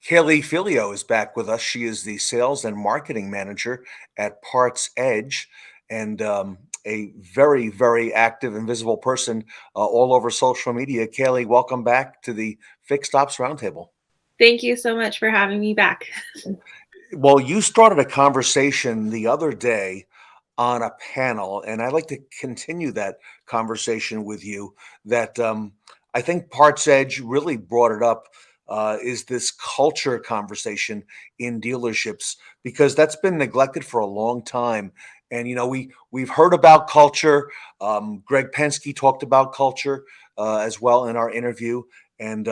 Kaylee Felio is back with us. She is the sales and marketing manager at Parts Edge and a very, very active and visible person all over social media. Kaylee, welcome back to the Fixed Ops Roundtable. Thank you so much for having me back. Well, you started a conversation the other day on a panel, and I'd like to continue that conversation with you. That I think Parts Edge really brought it up is this culture conversation in dealerships because that's been neglected for a long time. And we've heard about culture. Greg Penske talked about culture as well in our interview, and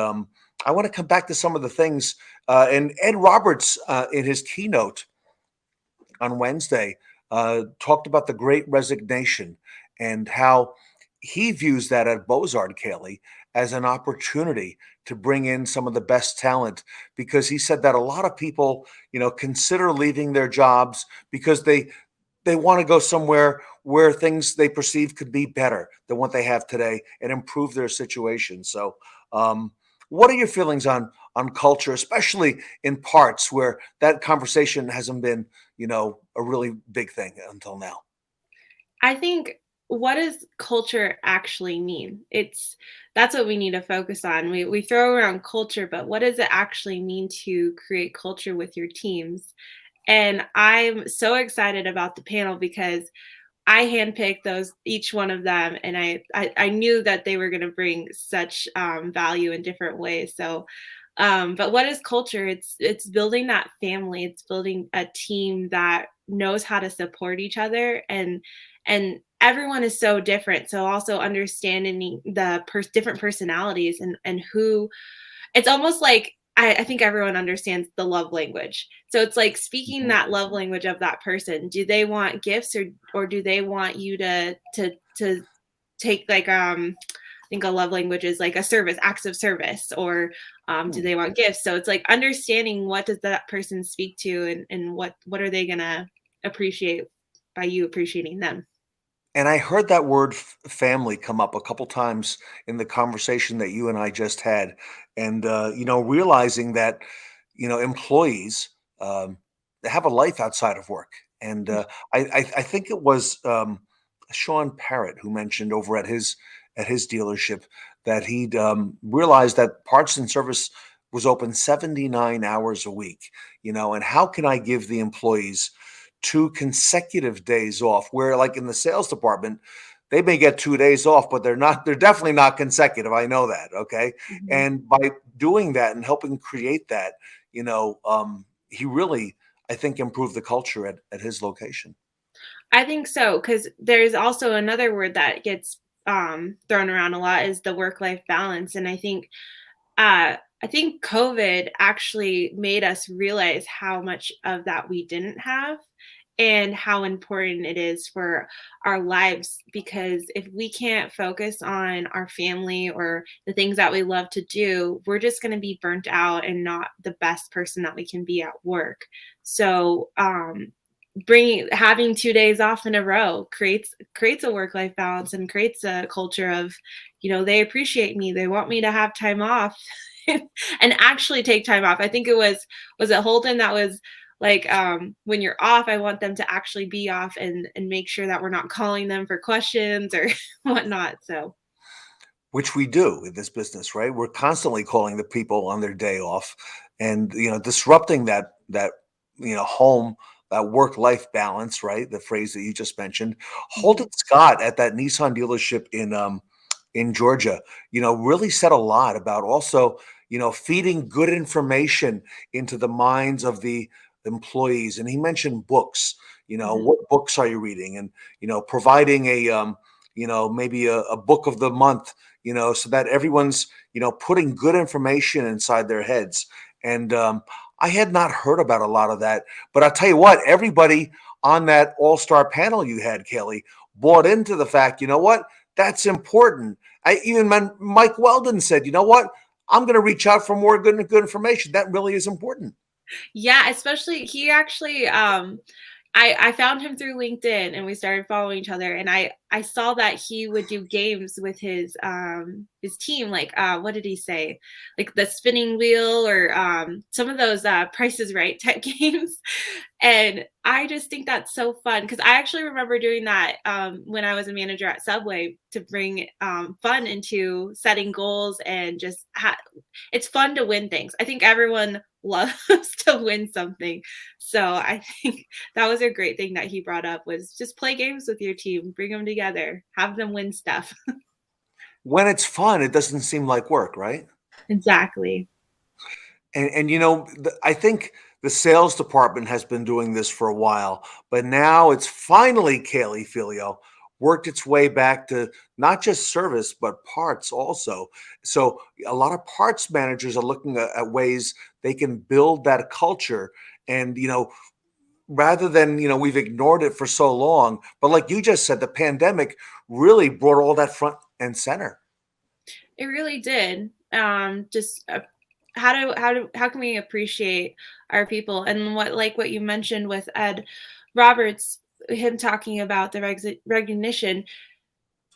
I want to come back to some of the things. And Ed Roberts, in his keynote on Wednesday, talked about the great resignation and how he views that at Bozard, Kaylee, as an opportunity to bring in some of the best talent because he said that a lot of people, consider leaving their jobs because they want to go somewhere where things they perceive could be better than what they have today and improve their situation. So, what are your feelings on culture, especially in parts where that conversation hasn't been, a really big thing until now? I think what does culture actually mean? That's what we need to focus on. We throw around culture, but what does it actually mean to create culture with your teams? And I'm so excited about the panel because I handpicked those each one of them, and I knew that they were going to bring such value in different ways. So, but what is culture? It's building that family. It's building a team that knows how to support each other, and everyone is so different. So also understanding the different personalities and who it's almost like I think everyone understands the love language. So it's like speaking Mhm. that love language of that person. Do they want gifts or do they want you to take like I think a love language is like a service, acts of service, or do Hmm. they want gifts? So it's like understanding what does that person speak to and what are they gonna appreciate by you appreciating them. And I heard that word family come up a couple times in the conversation that you and I just had. And, realizing that, employees they have a life outside of work. And I think it was Sean Parrott who mentioned over at his dealership that he'd realized that parts and service was open 79 hours a week, and how can I give the employees 2 consecutive days off, where, like, in the sales department, they may get 2 days off, but they're definitely not consecutive, I know that, okay? Mhm. And by doing that and helping create that, he really, I think, improved the culture at his location. I think so, because there's also another word that gets thrown around a lot is the work-life balance, and I think COVID actually made us realize how much of that we didn't have and how important it is for our lives because if we can't focus on our family or the things that we love to do, we're just going to be burnt out and not the best person that we can be at work. So, bringing having 2 days off in a row creates a work life balance and creates a culture of they appreciate me, they want me to have time off and actually take time off. I think it was it Holden that was like when you're off, I want them to actually be off and make sure that we're not calling them for questions or whatnot. So Which we do in this business, right? We're constantly calling the people on their day off and, disrupting that, home, that work-life balance, right? The phrase that you just mentioned. mhm. Holden Scott at that Nissan dealership in Georgia, really said a lot about also, feeding good information into the minds of the employees. And he mentioned books, Mhm. what books are you reading? And, providing maybe a book of the month, so that everyone's, putting good information inside their heads. And I had not heard about a lot of that, but I'll tell you what, everybody on that all-star panel you had, Kelly, bought into the fact, what? That's important. Mike Weldon said, you know what? I'm going to reach out for more good information. That really is important. Yeah, especially he actually I found him through LinkedIn and we started following each other and I saw that he would do games with his team, like, what did he say? Like the spinning wheel or some of those Price is Right type games. And I just think that's so fun because I actually remember doing that when I was a manager at Subway to bring fun into setting goals and just it's fun to win things. I think everyone loves to win something. So I think that was a great thing that he brought up was just play games with your team, bring them together, have them win stuff. When it's fun, it doesn't seem like work, right? Exactly. And I think the sales department has been doing this for a while, but now it's finally, Kaylee Filio, worked its way back to not just service, but parts also. So a lot of parts managers are looking at ways they can build that culture. And, rather than, we've ignored it for so long, but like you just said, the pandemic really brought all that front and center. It really did. Just how can we appreciate our people and what you mentioned with Ed Roberts, him talking about the recognition.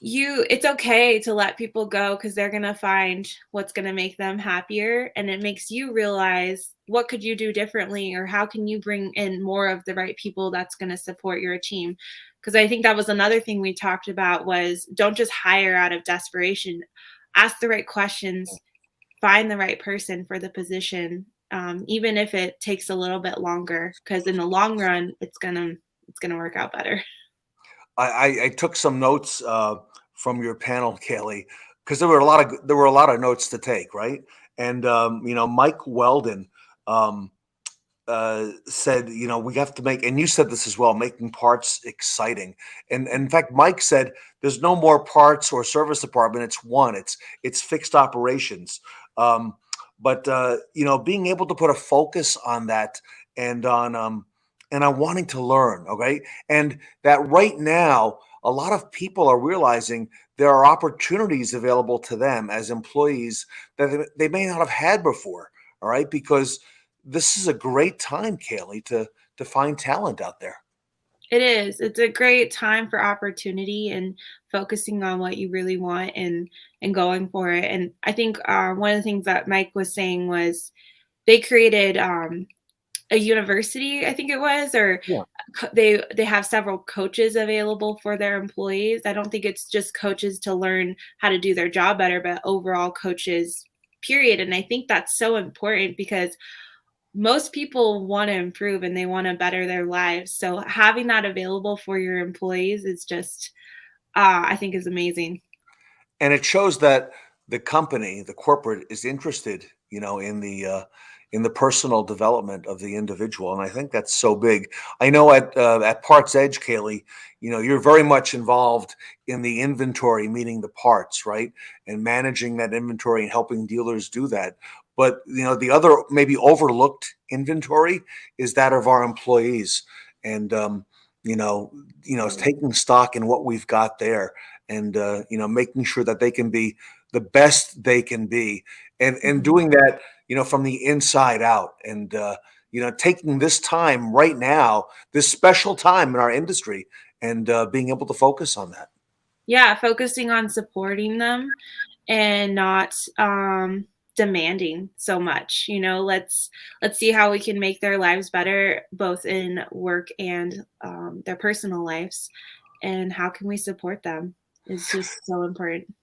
It's okay to let people go because they're gonna find what's gonna make them happier, and it makes you realize what could you do differently or how can you bring in more of the right people that's gonna support your team. Because I think that was another thing we talked about was don't just hire out of desperation. Ask the right questions, find the right person for the position, even if it takes a little bit longer, because in the long run, it's gonna work out better. I took some notes from your panel, Kaylee, because there were a lot of notes to take, right? And Mike Weldon said, we have to make, and you said this as well, making parts exciting. And in fact, Mike said, there's no more parts or service department. It's one. It's fixed operations. But being able to put a focus on that and on wanting to learn, okay, and that right now, a lot of people are realizing there are opportunities available to them as employees that they may not have had before. All right, because this is a great time, Kaylee, to find talent out there. It is. It's a great time for opportunity and focusing on what you really want and going for it. And I think one of the things that Mike was saying was they created a university, I think it was, or Yeah. they have several coaches available for their employees. I don't think it's just coaches to learn how to do their job better, but overall coaches, period. And I think that's so important because most people want to improve and they want to better their lives. So having that available for your employees is just, I think, is amazing. And it shows that the company, the corporate, is interested, in the personal development of the individual, and I think that's so big. I know at Parts Edge, Kaylee, you're very much involved in the inventory, meaning the parts, right, and managing that inventory and helping dealers do that. But the other maybe overlooked inventory is that of our employees, and taking stock in what we've got there and making sure that they can be the best they can be and Mhm. doing that from the inside out and taking this time right now, this special time in our industry, and being able to focus on that. Yeah, focusing on supporting them and not demanding so much. Let's see how we can make their lives better, both in work and their personal lives, and how can we support them is just so important.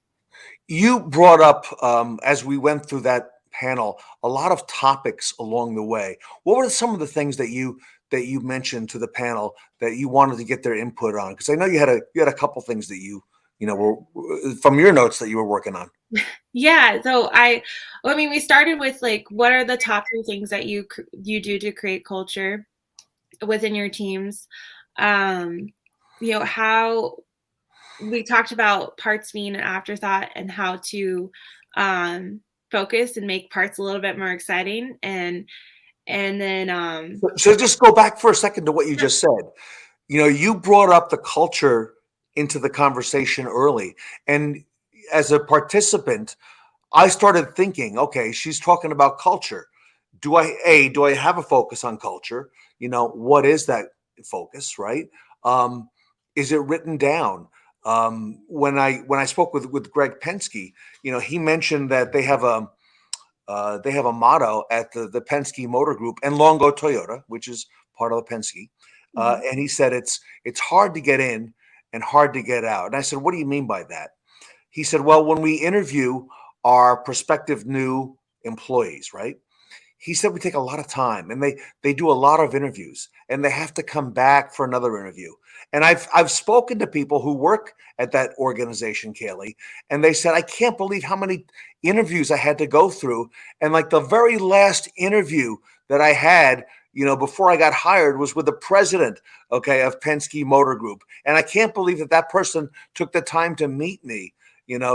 You brought up, as we went through that panel, a lot of topics along the way. What were some of the things that you mentioned to the panel that you wanted to get their input on? Because I know you had a couple things that were from your notes that you were working on. Yeah, so I mean, we started with like, what are the top three things that you do to create culture within your teams? Um, how we talked about parts being an afterthought and how to um, focus and make parts a little bit more exciting, and then So just go back for a second to what you yeah, just said. You brought up the culture into the conversation early, and as a participant, I started thinking, okay, she's talking about culture. Do I have a focus on culture? What is that focus, right? Is it written down? When I spoke with Greg Penske, he mentioned that they have a motto at the Penske Motor Group and Longo Toyota, which is part of the Penske. Mhm. And he said it's hard to get in and hard to get out. And I said, what do you mean by that? He said, well, when we interview our prospective new employees, right? He said we take a lot of time and they do a lot of interviews and they have to come back for another interview. And I've spoken to people who work at that organization, Kaylee, and they said I can't believe how many interviews I had to go through. And like the very last interview that I had, before I got hired was with the president, okay, of Penske Motor Group. And I can't believe that person took the time to meet me,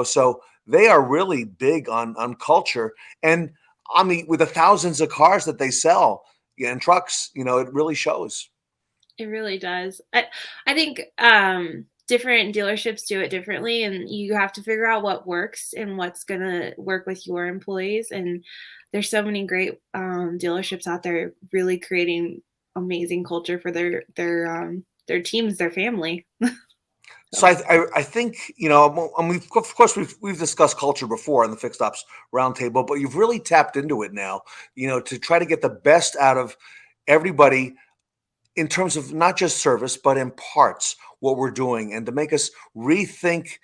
so they are really big on culture. And on with the thousands of cars that they sell, yeah, and trucks, it really shows. It really does. I think different dealerships do it differently, and you have to figure out what works and what's gonna work with your employees. And there's so many great dealerships out there really creating amazing culture for their teams, their family. So So I think and we've of course we've discussed culture before on the Fixed Ops Roundtable, but you've really tapped into it now, to try to get the best out of everybody in terms of not just service, but in parts, what we're doing, and to make us rethink,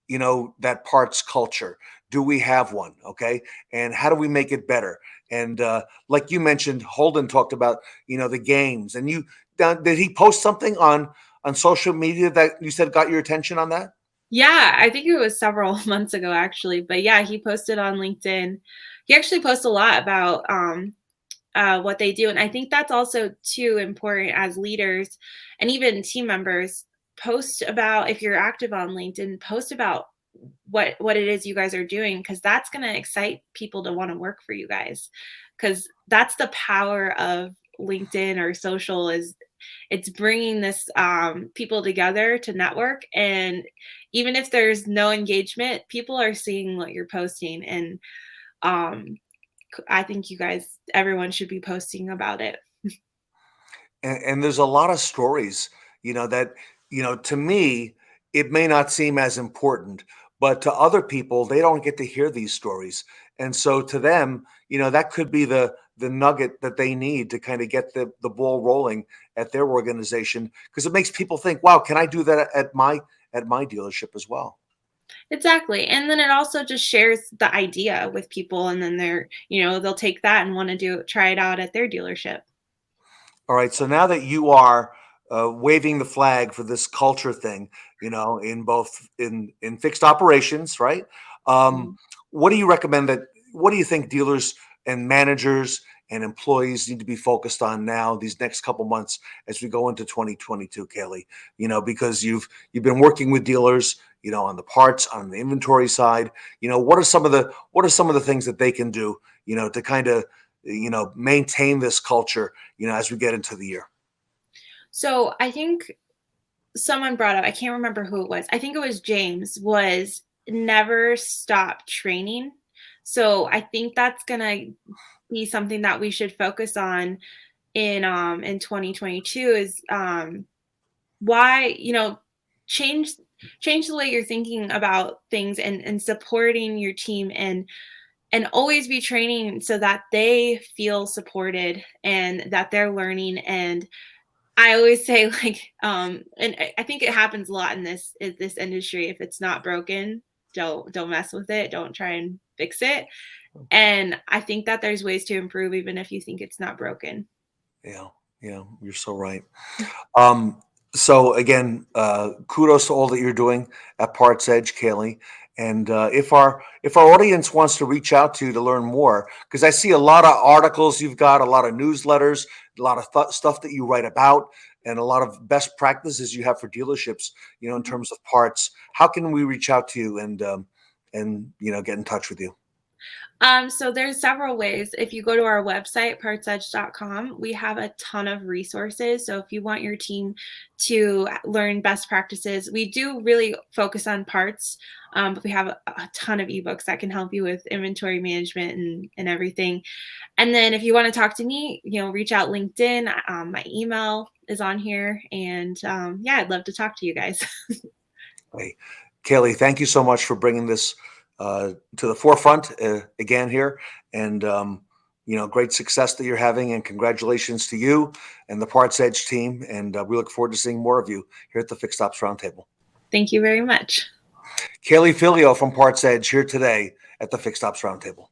that parts culture. Do we have one? Okay. And how do we make it better? And like you mentioned, Holden talked about, the games. And did he post something on social media that you said got your attention on that? yeah, I think it was several months ago actually, but yeah, he posted on LinkedIn. He actually posts a lot about what they do. And I think that's also too important as leaders and even team members. Post about, if you're active on LinkedIn, post about what it is you guys are doing, because that's going to excite people to want to work for you guys, because that's the power of LinkedIn or social, is it's bringing this people together to network. And even if there's no engagement, people are seeing what you're posting. And um, I think everyone should be posting about it. And there's a lot of stories, that, to me, it may not seem as important, but to other people, they don't get to hear these stories. And so to them, that could be the nugget that they need to kind of get the ball rolling at their organization, because it makes people think, wow, can I do that at my dealership as well? Exactly. And then it also just shares the idea with people, and then they'll take that and want to try it out at their dealership. All right. So now that you are waving the flag for this culture thing, in both in fixed operations, right? Um, Mhm. what do you recommend that? What do you think dealers and managers and employees need to be focused on now these next couple months as we go into 2022, Kaylee? Because you've been working with dealers, on the parts, on the inventory side. What are some of the things that they can do, to kind of maintain this culture, as we get into the year? So I think someone brought up, I can't remember who it was. I think it was James, was never stop training. So I think that's gonna be something that we should focus on in 2022, is why, change change the way you're thinking about things, and supporting your team, and always be training so that they feel supported and that they're learning. And I always say, like, and I think it happens a lot in this industry. If it's not broken, don't mess with it. Don't try and fix it. And I think that there's ways to improve even if you think it's not broken. Yeah, yeah, you're so right. Um, so again, kudos to all that you're doing at Parts Edge, Kaylee. And if our audience wants to reach out to learn more, because I see a lot of articles you've got, a lot of newsletters, a lot of stuff that you write about, and a lot of best practices you have for dealerships, in terms of parts. How can we reach out to you and get in touch with you? So there's several ways. If you go to our website, partsedge.com, we have a ton of resources. So if you want your team to learn best practices, we do really focus on parts, but we have a ton of ebooks that can help you with inventory management and everything. And then if you want to talk to me, reach out LinkedIn. My email is on here, and yeah, I'd love to talk to you guys. Hey, Kaylee, thank you so much for bringing this to the forefront again here. And, great success that you're having. And congratulations to you and the Parts Edge team. And we look forward to seeing more of you here at the Fixed Ops Roundtable. Thank you very much. Kaylee Filio from Parts Edge here today at the Fixed Ops Roundtable.